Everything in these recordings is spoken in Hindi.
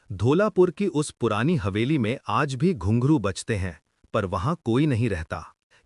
धोलापुर की उस पुरानी हवेली में आज भी घुंघरू बजते हैं, पर वहां कोई नहीं रहता।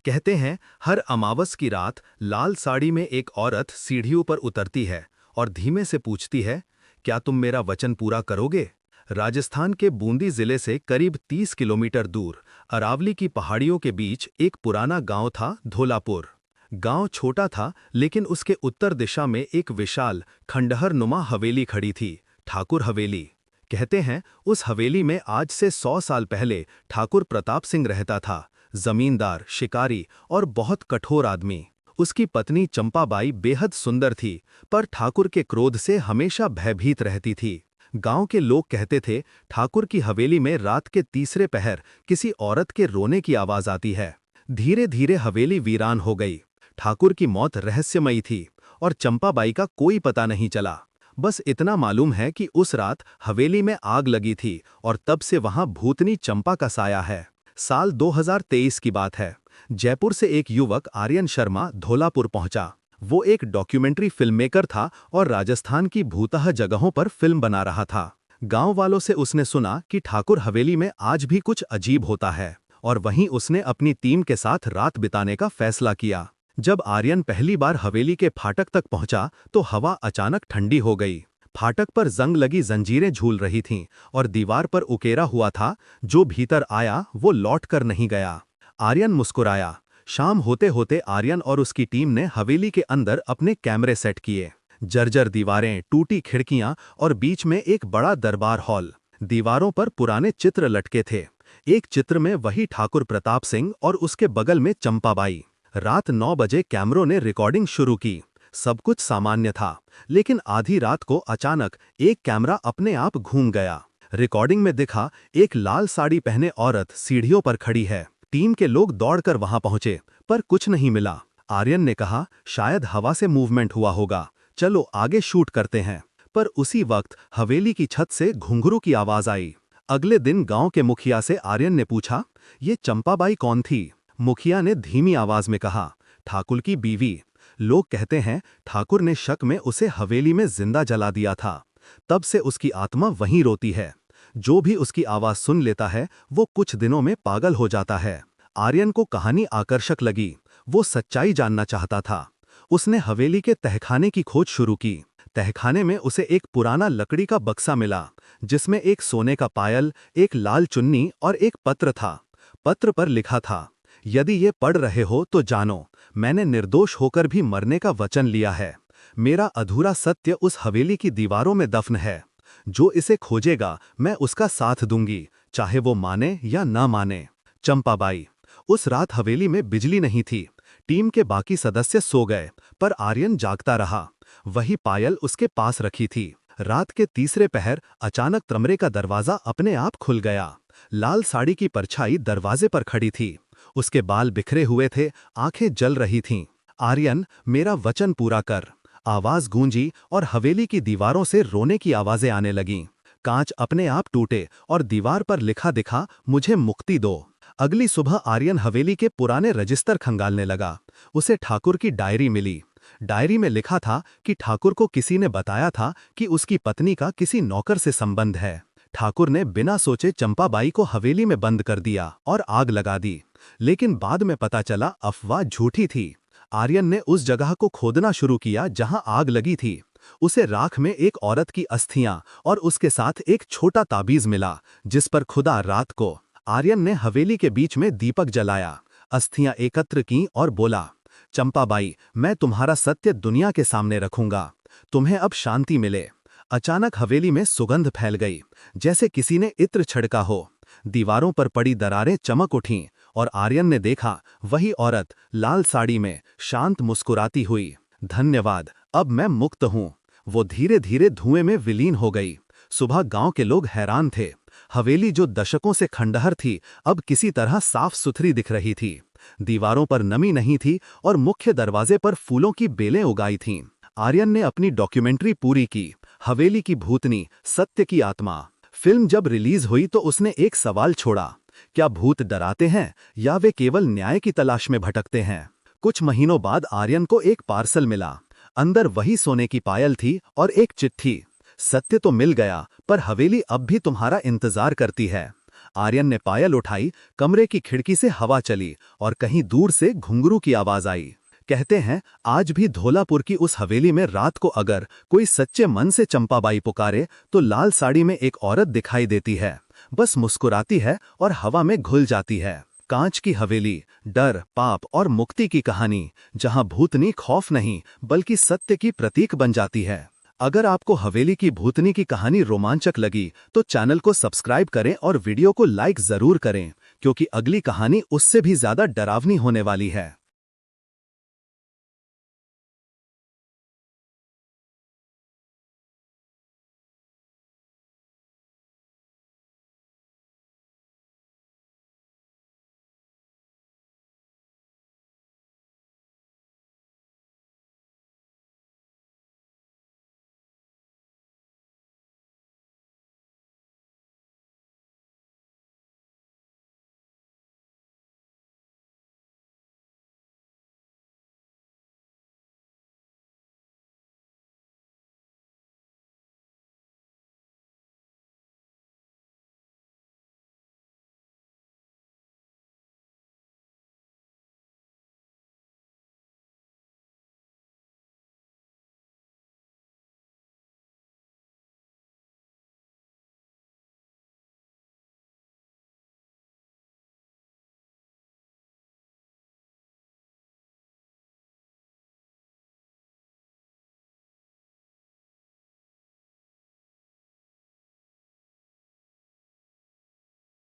कहते हैं हर अमावस की रात लाल साड़ी में एक औरत सीढ़ियों पर उतरती है और धीमे से पूछती है, क्या तुम मेरा वचन पूरा करोगे? राजस्थान के बूंदी जिले से करीब 30 किलोमीटर दूर अरावली की पहाड़ियों के बीच एक पुराना गांव था, धोलापुर। गांव छोटा था, लेकिन उसके उत्तर दिशा में एक विशाल खंडहर नुमा हवेली खड़ी थी, ठाकुर हवेली। कहते हैं उस हवेली में आज से 100 साल पहले ठाकुर प्रताप सिंह रहता था, जमींदार, शिकारी और बहुत कठोर आदमी। उसकी पत्नी चंपाबाई बेहद सुंदर थी, पर ठाकुर के क्रोध से हमेशा भयभीत रहती थी। गांव के लोग कहते थे, ठाकुर की हवेली में रात के तीसरे पहर किसी औरत के रोने की आवाज आती है। धीरे धीरे हवेली वीरान हो गई। ठाकुर की मौत रहस्यमयी थी और चंपाबाई का कोई पता नहीं चला। बस इतना मालूम है कि उस रात हवेली में आग लगी थी और तब से वहां भूतनी चंपा का साया है। साल 2023 की बात है। जयपुर से एक युवक आर्यन शर्मा धोलापुर पहुंचा। वो एक डॉक्यूमेंट्री फिल्ममेकर था और राजस्थान की भूतह जगहों पर फिल्म बना रहा था। गांव वालों से उसने सुना कि ठाकुर हवेली में आज भी कुछ अजीब होता है, और वहीं उसने अपनी टीम के साथ रात बिताने का फैसला किया। जब आर्यन पहली बार हवेली के फाटक तक पहुंचा तो हवा अचानक ठंडी हो गई। फाटक पर जंग लगी जंजीरें झूल रही थीं और दीवार पर उकेरा हुआ था, जो भीतर आया वो लौट कर नहीं गया। आर्यन मुस्कुराया। शाम होते होते आर्यन और उसकी टीम ने हवेली के अंदर अपने कैमरे सेट किए। जर्जर दीवारें, टूटी खिड़कियां और बीच में एक बड़ा दरबार हॉल। दीवारों पर पुराने चित्र लटके थे। एक चित्र में वही ठाकुर प्रताप सिंह और उसके बगल में चंपाबाई। रात 9 बजे कैमरों ने रिकॉर्डिंग शुरू की। सब कुछ सामान्य था, लेकिन आधी रात को अचानक एक कैमरा अपने आप घूम गया। रिकॉर्डिंग में दिखा एक लाल साड़ी पहने औरत सीढ़ियों पर खड़ी है। टीम के लोग दौड़कर वहां पहुंचे, पर कुछ नहीं मिला। आर्यन ने कहा, शायद हवा से मूवमेंट हुआ होगा, चलो आगे शूट करते हैं। पर उसी वक्त हवेली की छत से घुंघरू की आवाज आई। अगले दिन गांव के मुखिया से आर्यन ने पूछा, ये चंपाबाई कौन थी? मुखिया ने धीमी आवाज में कहा, ठाकुर की बीवी। लोग कहते हैं ठाकुर ने शक में उसे हवेली में जिंदा जला दिया था। तब से उसकी आत्मा वहीं रोती है। जो भी उसकी आवाज सुन लेता है वो कुछ दिनों में पागल हो जाता है। आर्यन को कहानी आकर्षक लगी। वो सच्चाई जानना चाहता था। उसने हवेली के तहखाने की खोज शुरू की। तहखाने में उसे एक पुराना लकड़ी का बक्सा मिला, जिसमें एक सोने का पायल, एक लाल चुन्नी और एक पत्र था। पत्र पर लिखा था, यदि ये पढ़ रहे हो तो जानो, मैंने निर्दोष होकर भी मरने का वचन लिया है। मेरा अधूरा सत्य उस हवेली की दीवारों में दफन है। जो इसे खोजेगा मैं उसका साथ दूंगी, चाहे वो माने या ना माने। चंपाबाई। उस रात हवेली में बिजली नहीं थी। टीम के बाकी सदस्य सो गए, पर आर्यन जागता रहा। वही पायल उसके पास रखी थी। रात के तीसरे पहर अचानक कमरे का दरवाजा अपने आप खुल गया। लाल साड़ी की परछाई दरवाजे पर खड़ी थी। उसके बाल बिखरे हुए थे, आंखें जल रही थीं। आर्यन, मेरा वचन पूरा कर। आवाज गूंजी और हवेली की दीवारों से रोने की आवाजें आने लगीं। कांच अपने आप टूटे और दीवार पर लिखा दिखा, मुझे मुक्ति दो। अगली सुबह आर्यन हवेली के पुराने रजिस्टर खंगालने लगा। उसे ठाकुर की डायरी मिली। डायरी में लिखा था कि ठाकुर को किसी ने बताया था कि उसकी पत्नी का किसी नौकर से संबंध है। ठाकुर ने बिना सोचे चंपाबाई को हवेली में बंद कर दिया और आग लगा दी। लेकिन बाद में पता चला अफवाह झूठी थी। आर्यन ने उस जगह को खोदना शुरू किया जहां आग लगी थी। उसे राख में एक औरत की अस्थियां और उसके साथ एक छोटा ताबीज मिला, जिस पर खुदा रात को। आर्यन ने हवेली के बीच में दीपक जलाया, अस्थियां एकत्र की और बोला, चंपाबाई, मैं तुम्हारा सत्य दुनिया के सामने रखूंगा। तुम्हें अब शांति मिले। अचानक हवेली में सुगंध फैल गई, जैसे किसी ने इत्र छिड़का हो। दीवारों पर पड़ी दरारें चमक उठीं और आर्यन ने देखा वही औरत लाल साड़ी में शांत मुस्कुराती हुई। धन्यवाद, अब मैं मुक्त हूं। वो धीरे धीरे धुएं में विलीन हो गई। सुबह गांव के लोग हैरान थे। हवेली जो दशकों से खंडहर थी, अब किसी तरह साफ सुथरी दिख रही थी। दीवारों पर नमी नहीं थी और मुख्य दरवाजे पर फूलों की बेलें उगाई थीं। आर्यन ने अपनी डॉक्यूमेंट्री पूरी की, हवेली की भूतनी, सत्य की आत्मा। फिल्म जब रिलीज हुई तो उसने एक सवाल छोड़ा, क्या भूत डराते हैं या वे केवल न्याय की तलाश में भटकते हैं? कुछ महीनों बाद आर्यन को एक पार्सल मिला। अंदर वही सोने की पायल थी और एक चिट्ठी। सत्य तो मिल गया, पर हवेली अब भी तुम्हारा इंतजार करती है। आर्यन ने पायल उठाई, कमरे की खिड़की से हवा चली और कहीं दूर से घुंघरू की आवाज आई। कहते हैं आज भी धौलापुर की उस हवेली में रात को अगर कोई सच्चे मन से चंपाबाई पुकारे तो लाल साड़ी में एक औरत दिखाई देती है, बस मुस्कुराती है और हवा में घुल जाती है। कांच की हवेली, डर, पाप और मुक्ति की कहानी, जहां भूतनी खौफ नहीं बल्कि सत्य की प्रतीक बन जाती है। अगर आपको हवेली की भूतनी की कहानी रोमांचक लगी तो चैनल को सब्सक्राइब करें और वीडियो को लाइक जरूर करें, क्योंकि अगली कहानी उससे भी ज्यादा डरावनी होने वाली है।